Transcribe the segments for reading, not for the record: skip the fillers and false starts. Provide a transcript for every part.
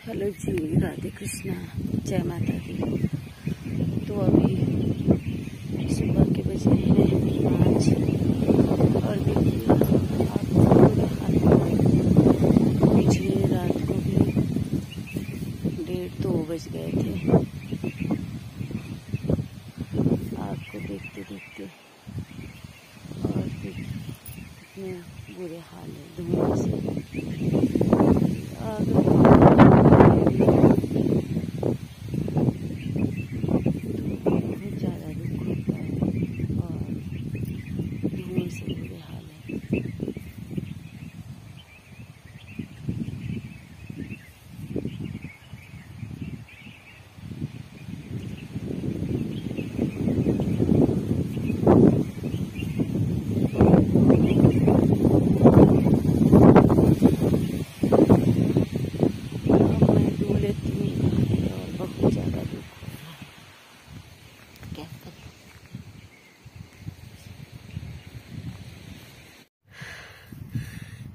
Hello जी, राधे कृष्णा, जय माता दी। तो अभी सुबह के बजे हैं 5 और देखिए आपको पूरे हाल पिछले रात को भी 1:30-2 बज गए थे आपको देखते देखते। और फिर इतने बुरे हाल है धुआं से आग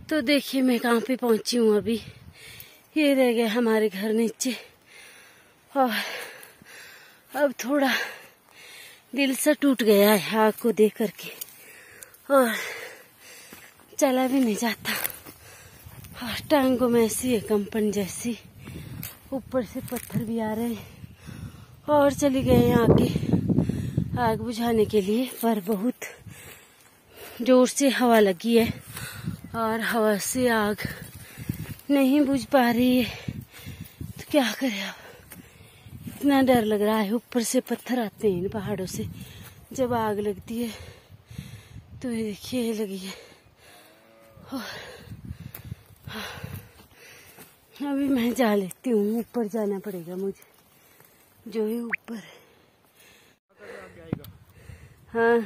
तो देखिए मैं कहाँ पे पहुंची हूँ अभी। ये रह गया हमारे घर नीचे और अब थोड़ा दिल से टूट गया है आग को देख करके और चला भी नहीं जाता और टांगों में ऐसी है कंपन जैसी, ऊपर से पत्थर भी आ रहे हैं। और चली गए आगे आग बुझाने के लिए, पर बहुत जोर से हवा लगी है और हवा से आग नहीं बुझ पा रही है। तो क्या करें अब, इतना डर लग रहा है। ऊपर से पत्थर आते हैं इन पहाड़ों से जब आग लगती है। तो ये देखिए ये लगी है और अभी मैं जा लेती हूँ, ऊपर जाना पड़ेगा मुझे जो है ऊपर है। हाँ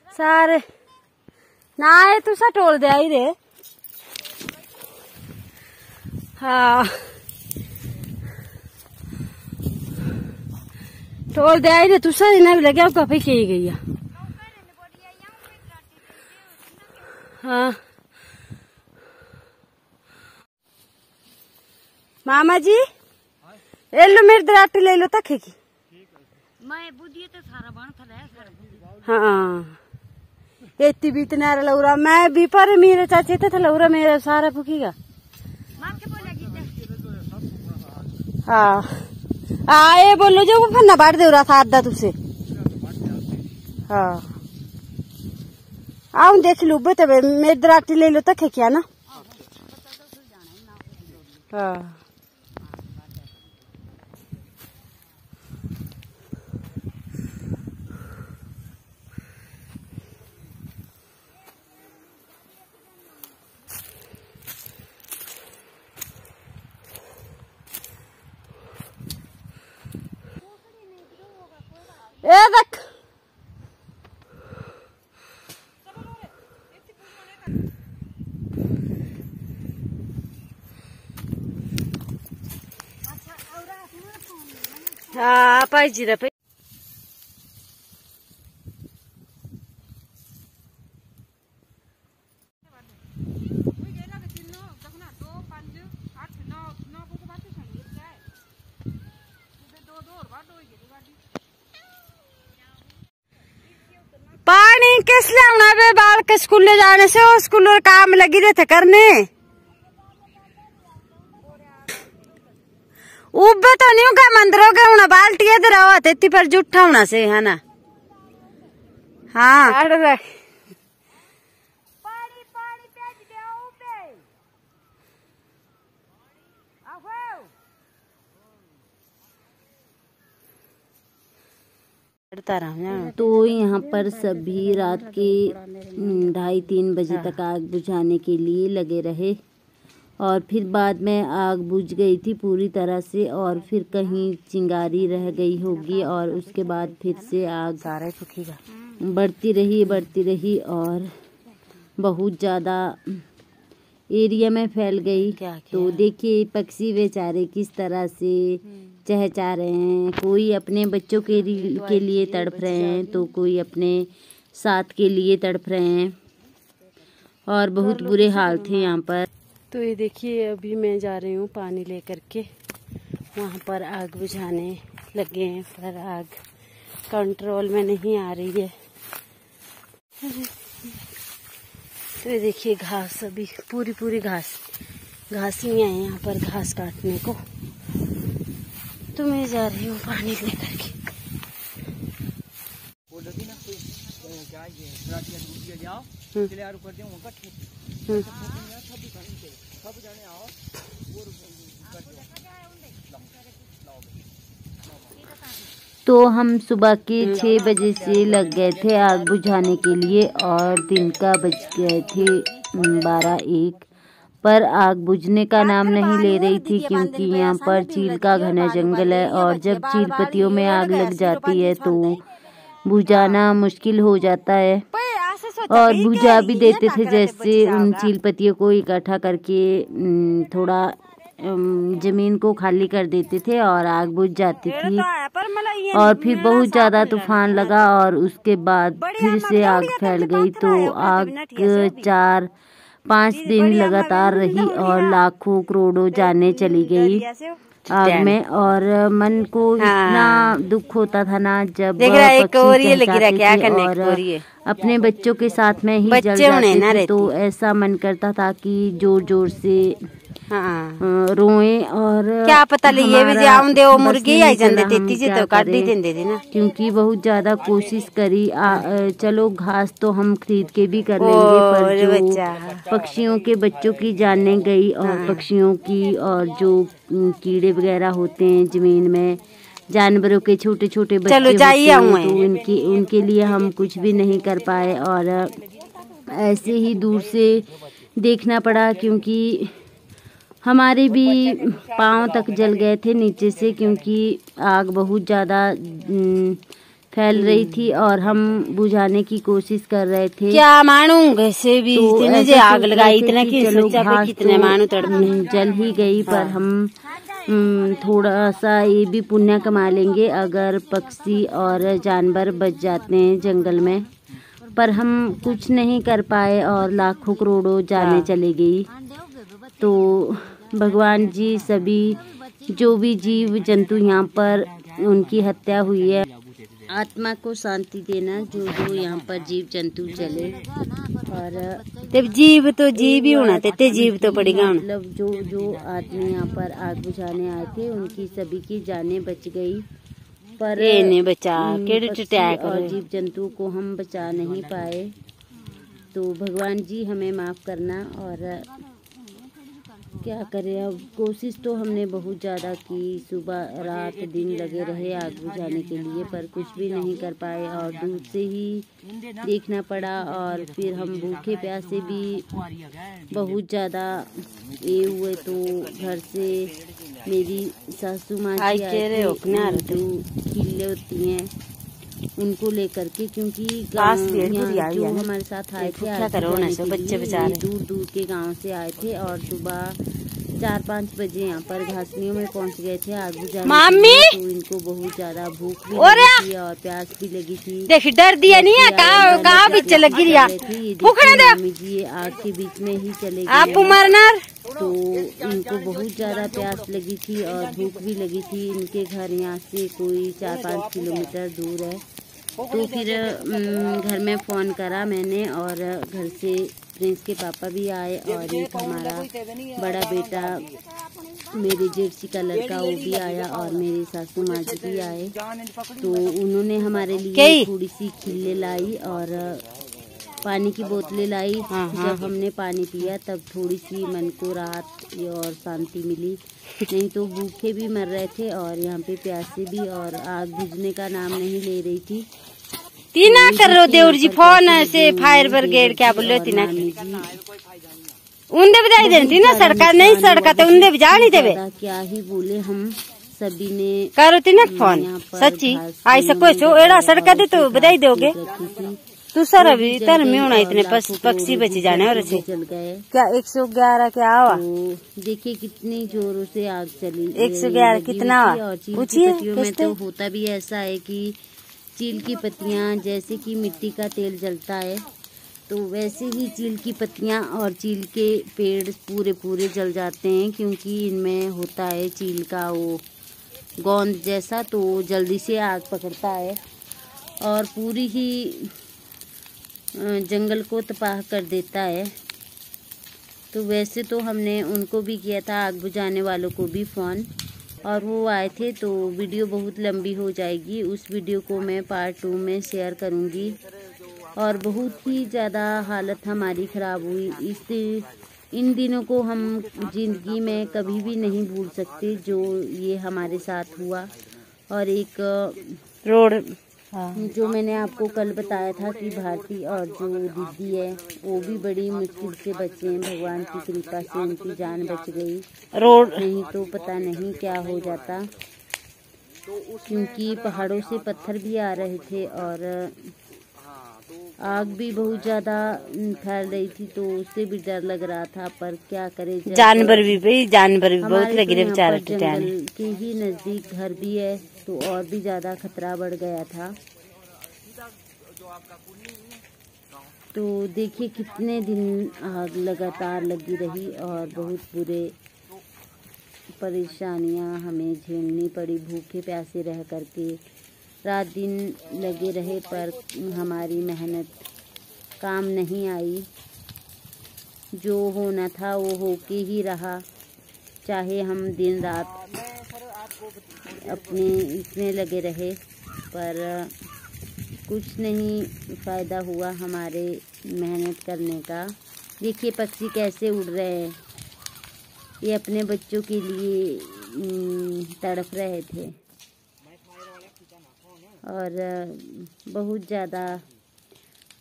सारे ना ये तू सा टोल दे आई रे। हाँ टोल दे आई रे तू सा इन्हें भी लगे अब काफी की गई है। हाँ मामा जी ले लो मेरी दराटी ले लो तक की मैं बुद्धि तो सारा बन था। हाँ इतनी भी इतना लौरा मैं भी पर मेरे चाचे थे लौरा मेरा सारा फूकीगा। हाँ ये बोलो जो वो फन्ना बांट दे रहा था आधा तुझसे। हाँ आओ देख लू बे मेरी दराटी ले लो तक है क्या ना। हाँ ए देख हाँ पाहिजे रे पानी किस लाना बे बाल के स्कूल जाने से वो स्कूल काम लगी रहे थे करने। उबे तो नहीं का मंदिरों के होना बाल्टी इधर आओ तेती पर जुट्ठा होना से है ना। हाँ तो यहाँ पर सभी रात के 2:30-3 बजे तक आग बुझाने के लिए लगे रहे और फिर बाद में आग बुझ गई थी पूरी तरह से और फिर कहीं चिंगारी रह गई होगी और उसके बाद फिर से आग बढ़ती रही और बहुत ज़्यादा एरिया में फैल गई। तो देखिए पक्षी बेचारे किस तरह से चहचहा रहे हैं, कोई अपने बच्चों के लिए तड़प रहे हैं तो कोई अपने साथ के लिए तड़प रहे हैं और बहुत बुरे हाल थे यहाँ पर। तो ये देखिए अभी मैं जा रही हूँ पानी लेकर के, वहाँ पर आग बुझाने लगे हैं पर आग कंट्रोल में नहीं आ रही है। तो ये देखिए घास, अभी पूरी घासियाँ हैं यहाँ पर घास काटने को। तो मैं जा रही हूँ पानी लेकर के। तो हम सुबह के 6 बजे से लग गए थे आग बुझाने के लिए और दिन का बज गए थे 12-1 पर आग बुझने का नाम नहीं ले रही थी, क्योंकि यहाँ पर चील का घना जंगल है और जब चील पत्तियों में आग लग जाती है तो बुझाना मुश्किल हो जाता है। और बुझा भी देते थे, जैसे उन चील पत्तियों को इकट्ठा करके थोड़ा जमीन को खाली कर देते थे और आग बुझ जाती थी। और फिर बहुत ज्यादा तूफान लगा और उसके बाद फिर से आग फैल गई। तो आग 4-5 दिन लगातार रही और लाखों करोड़ों जानें चली गई आग में। और मन को इतना दुख होता था ना जब पक्षी चहचहाते थे और अपने बच्चों के साथ में ही जल जाते थे, तो ऐसा मन करता था कि जोर जोर से रोएं। और क्या पता ये भी जाऊं दे वो मुर्गी आई जंदे देती जी तो काट दी देंदे थी ना, क्योंकि बहुत ज्यादा कोशिश करी। चलो घास तो हम खरीद के भी कर लेंगे, पर जो पक्षियों के बच्चों की जाने गई और पक्षियों की और जो कीड़े वगैरह होते हैं जमीन में, जानवरों के छोटे छोटे बच्चे होते हैं, तो उनके लिए हम कुछ भी नहीं कर पाए और ऐसे ही दूर से देखना पड़ा, क्योंकि हमारे भी पाँव तक जल गए थे नीचे से, क्योंकि आग बहुत ज़्यादा फैल रही थी और हम बुझाने की कोशिश कर रहे थे। क्या मानूं से भी तो ऐसे आग लगाई इतना कि कितने मानू जल ही गई। पर हम थोड़ा सा ये भी पुण्य कमा लेंगे अगर पक्षी और जानवर बच जाते हैं जंगल में, पर हम कुछ नहीं कर पाए और लाखों करोड़ों जानें चली गई। तो भगवान जी सभी जो भी जीव जंतु यहाँ पर उनकी हत्या हुई है, आत्मा को शांति देना जो जो यहाँ पर जीव जंतु चले। और तब जीव तो जीव ही होना ते जीव तो पड़ेगा, मतलब जो आदमी यहाँ पर आग बुझाने आए थे उनकी सभी की जानें बच गई, पर नहीं बचा और जीव जंतु को हम बचा नहीं पाए। तो भगवान जी हमें माफ करना। और क्या करें, अब कोशिश तो हमने बहुत ज़्यादा की, सुबह रात दिन लगे रहे आग बुझाने के लिए, पर कुछ भी नहीं कर पाए और दूर से ही देखना पड़ा। और फिर हम भूखे प्यासे भी बहुत ज़्यादा ये हुए, तो घर से मेरी सासू माँ जी आए थे, जो खिल्ले होती हैं उनको लेकर के, क्योंकि जो हमारे साथ आए थे बच्चे बेचारे दूर दूर के गांव से आए थे और सुबह 4-5 बजे यहाँ पर घासनियों में पहुँच गए थे आग बुझाने। तो इनको बहुत ज्यादा भूख भी लगी थी और प्यास भी लगी थी। देखिए डर दिया नहीं है, कहाँ बीच लगी मम्मी जी आग के बीच में ही चले गए, तो इनको बहुत ज़्यादा प्यास लगी थी और भूख भी लगी थी। इनके घर यहाँ से कोई 4-5 किलोमीटर दूर है। तो फिर घर में फ़ोन करा मैंने और घर से प्रिंस के पापा भी आए और एक हमारा बड़ा बेटा मेरे जेठसी का लड़का वो भी आया और मेरे सासू माँ जी भी आए। तो उन्होंने हमारे लिए थोड़ी सी खिल्ले लाई और पानी की बोतलें लाई। जब हमने पानी पिया तब थोड़ी सी मन को राहत और शांति मिली, नहीं तो भूखे भी मर रहे थे और यहाँ पे प्यासे भी, और आग बुझने का नाम नहीं ले रही थी। तीना कर रो देवर जी फोन से फायर ब्रिगेड क्या बोल रहे तीना उनदे बजाई देती थी ना, सरकार नहीं सड़का तो उनदे बजा नहीं देवे। क्या ही बोले, हम सभी ने करो तीना फोन सच्ची आई सको छो एड़ा सड़का दे तो बधाई दोगे तू सर अभी तर में होना इतने पक्षी बचे जाने और चल गए। क्या 111 क्या आवा देखिए कितनी जोरों से आग चली। 111 कितना पूछिए में तो होता भी ऐसा है कि चील की पत्तियां जैसे कि मिट्टी का तेल जलता है तो वैसे ही चील की पत्तियां और चील के पेड़ पूरे जल जाते हैं, क्योंकि इनमें होता है चील का वो गोंद जैसा, तो जल्दी से आग पकड़ता है और पूरी ही जंगल को तबाह कर देता है। तो वैसे तो हमने उनको भी किया था, आग बुझाने वालों को भी फ़ोन, और वो आए थे। तो वीडियो बहुत लंबी हो जाएगी, उस वीडियो को मैं पार्ट 2 में शेयर करूँगी। और बहुत ही ज़्यादा हालत हमारी ख़राब हुई। इन दिनों को हम ज़िंदगी में कभी भी नहीं भूल सकते जो ये हमारे साथ हुआ। और एक रोड जो मैंने आपको कल बताया था कि भारती और जो दीदी है वो भी बड़ी मुश्किल से बचे हैं, भगवान की कृपा से उनकी जान बच गई। रोड नहीं तो पता नहीं क्या हो जाता, क्योंकि पहाड़ों से पत्थर भी आ रहे थे और आग भी बहुत ज़्यादा फैल रही थी, तो उससे भी डर लग रहा था। पर क्या करे, जानवर भी बहुत लग रहे बेचारे। जंगल के ही नज़दीक घर भी है, तो और भी ज़्यादा खतरा बढ़ गया था। तो देखिए कितने दिन आग लगातार लगी रही और बहुत बुरे परेशानियां हमें झेलनी पड़ी, भूखे प्यासे रह करके रात दिन लगे रहे, पर हमारी मेहनत काम नहीं आई। जो होना था वो होके ही रहा, चाहे हम दिन रात अपने इसमें लगे रहे, पर कुछ नहीं फ़ायदा हुआ हमारे मेहनत करने का। देखिए पक्षी कैसे उड़ रहे हैं, ये अपने बच्चों के लिए तड़प रहे थे। और बहुत ज़्यादा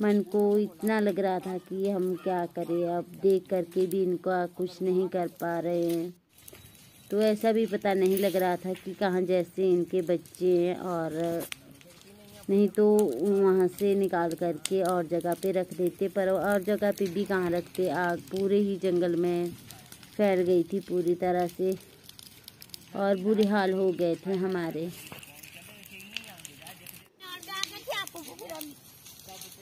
मन को इतना लग रहा था कि हम क्या करें, अब देख करके भी इनका कुछ नहीं कर पा रहे हैं। तो ऐसा भी पता नहीं लग रहा था कि कहाँ जैसे इनके बच्चे हैं, और नहीं तो वहाँ से निकाल करके और जगह पे रख देते, पर और जगह पे भी कहाँ रखते। आग पूरे ही जंगल में फैल गई थी पूरी तरह से और बुरे हाल हो गए थे हमारे।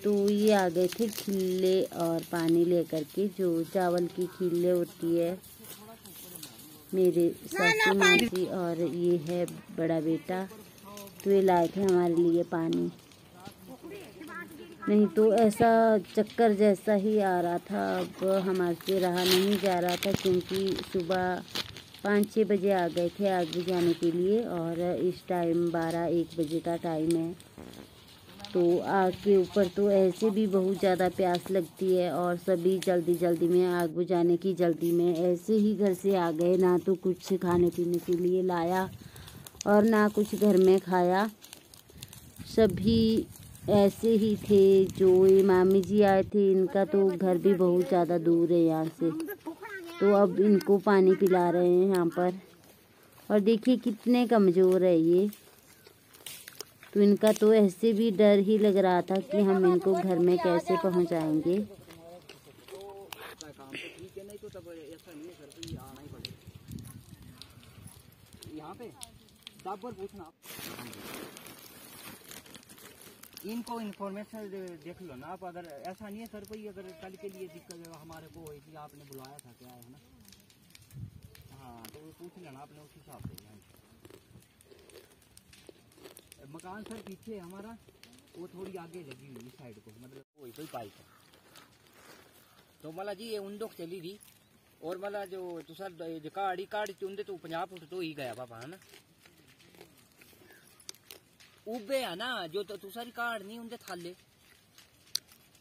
तो ये आ गए थे खिल्ले और पानी लेकर के, जो चावल की खिल्ले होती है, मेरे सासू मासी और ये है बड़ा बेटा। तो ये लाए थे हमारे लिए पानी, नहीं तो ऐसा चक्कर जैसा ही आ रहा था। अब हमारे से रहा नहीं जा रहा था, क्योंकि सुबह 5-6 बजे आ गए थे आग बुझाने के लिए, और इस टाइम 12-1 बजे का टाइम है। तो आग के ऊपर तो ऐसे भी बहुत ज़्यादा प्यास लगती है, और सभी जल्दी में आग बुझाने की जल्दी में ऐसे ही घर से आ गए, ना तो कुछ खाने पीने के लिए लाया और ना कुछ घर में खाया। सभी ऐसे ही थे। जो ये मामी जी आए थे, इनका तो घर भी बहुत ज़्यादा दूर है यहाँ से, तो अब इनको पानी पिला रहे हैं यहाँ पर। और देखिए कितने कमज़ोर है ये, तो इनका तो ऐसे भी डर ही लग रहा था कि हम इनको घर में कैसे पहुँचाएंगे। इनको इन्फॉर्मेशन देख लो ना आप। अगर ऐसा नहीं है सर कोई अगर कल के लिए दिक्कत हमारे को हुई थी, आपने बुलाया था क्या है ना? हाँ तो पूछ लेना आपने उस हिसाब से। मकान सर पीछे हमारा, वो थोड़ी आगे लगी हुई साइड को, मतलब वही कोई पाइप है। तो मला जी ये उन चली थी, और मला जो तुसार काड़ी चुंदे तो 50 फुट तो ही गया पापा है ना, उबे है ना जो तो तुसारी कार्ड नहीं उनके थाले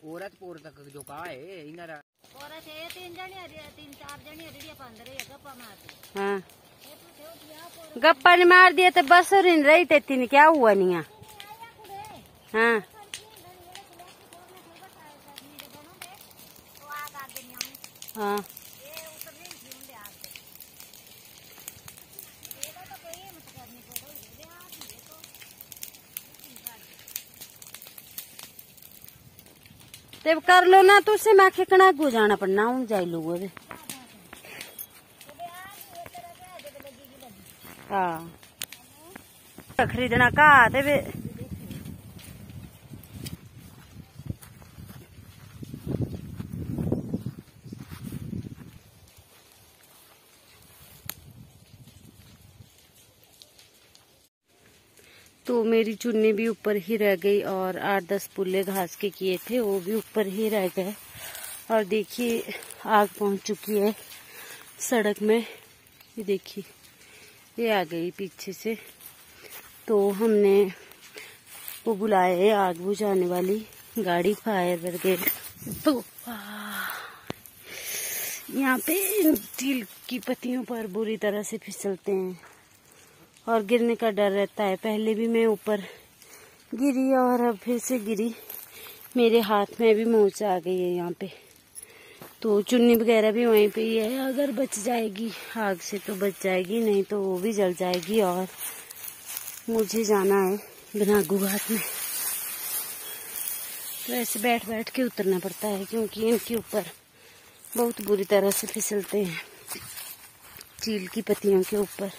औरत पोर तक जो का है इनरा औरत है 3-4 जनी रेडिया 15 गप्पा मार। हाँ गप्पा ने मार दिया तो बस और इन रही थे तीन, क्या हुआ नहीं? हाँ हाँ तब कर लो ना, तो उससे मैं खेकना को जाना पड़ना हूँ जाई लोगों से। हाँ खरीदना का ते तो मेरी चुन्नी भी ऊपर ही रह गई और 8-10 पुल्ले घास के किए थे वो भी ऊपर ही रह गए। और देखिए आग पहुंच चुकी है सड़क में, ये देखिए ये आ गई पीछे से। तो हमने वो बुलाए है आग बुझाने वाली गाड़ी, फायर ब्रिगेड। तो यहाँ पे तिल की पत्तियों पर बुरी तरह से फिसलते हैं और गिरने का डर रहता है। पहले भी मैं ऊपर गिरी और अब फिर से गिरी, मेरे हाथ में भी मोच आ गई है यहाँ पे। तो चुन्नी वगैरह भी वहीं पे ही है, अगर बच जाएगी आग से तो बच जाएगी, नहीं तो वो भी जल जाएगी और मुझे जाना है बिनागू घाट में। तो ऐसे बैठ बैठ के उतरना पड़ता है क्योंकि इनके ऊपर बहुत बुरी तरह से फिसलते हैं, चील की पत्तियों के ऊपर।